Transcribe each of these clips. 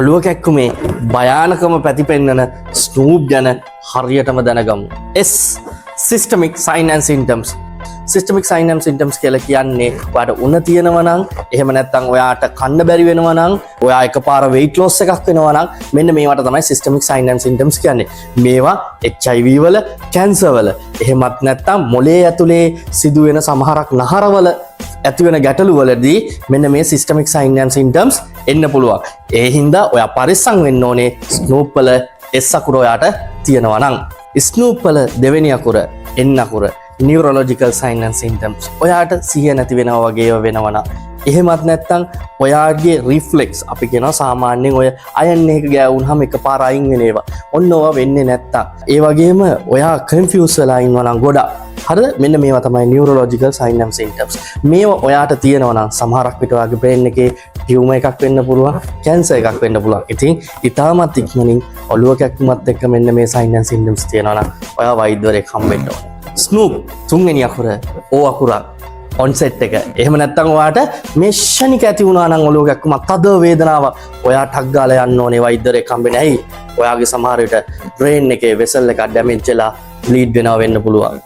ඔළුව කැක්කුමේ භයානකම පැතිපෙන්නන ස්නූප් ගැන හරියටම දැනගමු. S. Systemic sign and symptoms. Systemic sign and symptoms කියලා කියන්නේ ඔයාට උණ තියෙනවා නම් එහෙම නැත්නම් ඔයාට කන්න බැරි වෙනවා නම් ඔයා එකපාර weight loss එකක් වෙනවා නම් මෙන්න මේවට තමයි systemic sign and symptoms කියන්නේ. මේවා HIV වල, cancer වල එහෙමත් නැත්නම් මොළයේ ඇතුලේ සිදුවෙන සමහරක් නහරවල ඇතිවෙන ගැටලු වලදී මෙන්න මේ systemic sign and symptoms එන්න පුළුවන්. ඒ හින්දා ඔයා පරිස්සම් වෙන්න ඕනේ ස්නූප් වල S අකුර ඔයාට තියෙනවා නම්. ස්නූප් වල දෙවෙනි අකුර N අකුර neurological sign and symptoms. ඔයාට සිහිය නැති වෙනවා වගේ වෙනවා නම් එහෙමත් නැත්නම් ඔයාගේ reflex අපි කියනවා සාමාන්‍යයෙන් ඔය අයන් එක ගෑවුනහම එකපාර අයින් වෙන ඒවා. ඔන්න ඕවා වෙන්නේ නැත්තම් ඒ වගේම ඔයා confuse වෙලා ඉන්නවා නම් ගොඩක් හරිද? මෙන්න මේවා තමයි neurological sign and symptoms. මේවා ඔයාට තියෙනවා නම් සමහරක් විට ඔයාගේ brain එකේ ටියුමර් එකක් වෙන්න පුළුවන්, cancer එකක් වෙන්න පුළුවන්. ඉතින් ඊටමත් ඉක්මනින් ඔළුව කැක්කුමත් එක්ක මෙන්න මේ sign and symptoms තියෙනවා නම් ඔයා වෛද්‍යවරයෙක් හම්බෙන්න ඕනේ. ස්නූප් තුන්වෙනි අකුර O අකුරක් ඔන්සෙට් එක. එහෙම නැත්නම් ඔයාට මේ ෂණික ඇති වුණා නම් ඔළුව කැක්කුමක් තද වේදනාවක් ඔයා ටක් ගාලා යන්න ඕනේ වෛද්‍යවරයෙක් හම්බෙන්න. ඇයි? ඔයාගේ සමහර විට brain එකේ vessel එකක් damage වෙලා bleed වෙනවා වෙන්න පුළුවන්.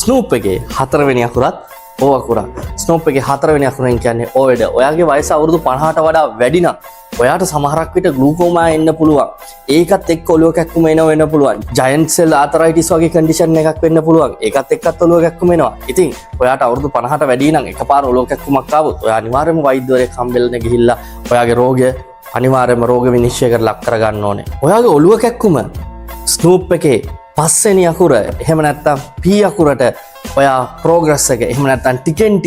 ස්නූප් එකේ හතරවෙනි අකුරත් O අකුරක්. ස්නූප් එකේ හතරවෙනි අකුරෙන් කියන්නේ old. ඔයාගේ වයස අවුරුදු 50ට වඩා වැඩි නම් ඔයාට සමහරක් විට ග්ලූකෝමා එන්න පුළුවන්. ඒකත් එක්ක ඔළුව කැක්කුම එනවා වෙන්න පුළුවන්. ජයන්ට් සෙල් ආතරයිටිස් වගේ කන්ඩිෂන් එකක් වෙන්න පුළුවන්. ඒකත් එක්කත් ඔළුව කැක්කුම එනවා. ඉතින් ඔයාට අවුරුදු 50ට වැඩි නම් එකපාර ඔළුව කැක්කුමක් ආවොත් ඔයා අනිවාර්යයෙන්ම වෛද්‍යවරයෙක් හම්බෙන්න ගිහිල්ලා ඔයාගේ රෝගය අනිවාර්යයෙන්ම රෝග විනිශ්චයකට ලක් කරගන්න ඕනේ. ඔයාගේ ඔළුව කැක්කුම ස්නූප් එකේ පස්වෙනි අකුර එහෙම නැත්නම් P අකුරට ඔයා ප්‍රෝග්‍රස් එක එහෙම නැත්නම් ටිකෙන්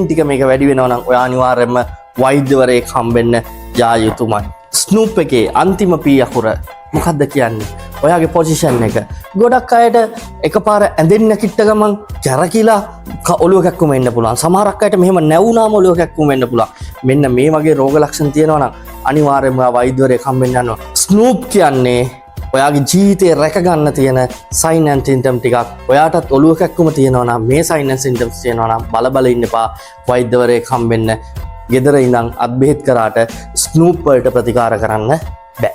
ටික මේක වැඩි වෙනවා නම් ඔයා අනිවාර්යයෙන්ම වෛද්‍යවරයෙක් හම්බෙන්න යා යුතුමයි. ස්නූප් එකේ අන්තිම P අකුර මොකක්ද කියන්නේ? ඔයාගේ පොසිෂන් එක. ගොඩක් අයට එකපාර ඇඳෙන්න නැකිට ගමන් කැරකිලා ඔළුව කැක්කුම එන්න පුළුවන්. සමහරක් අයට මෙහෙම නැවුනාම ඔළුව කැක්කුම එන්න පුළුවන්. මෙන්න මේ වගේ රෝග ලක්ෂණ තියෙනවා නම් අනිවාර්යයෙන්ම වෛද්‍යවරයෙක් හම්බෙන්න යනවා. ස්නූප් කියන්නේ ඔයාගේ ජීවිතේ රැක ගන්න තියෙන sign and symptom ටිකක්. ඔයාටත් ඔළුව කැක්කුම තියෙනවා නම් මේ sign and symptoms තියෙනවා නම් බල ඉන්න එපා. වෛද්‍යවරයෙක් හම්බෙන්න. ගෙදර ඉඳන් අත් බෙහෙත් කරාට ස්නූප් වලට ප්‍රතිකාර කරන්න බෑ.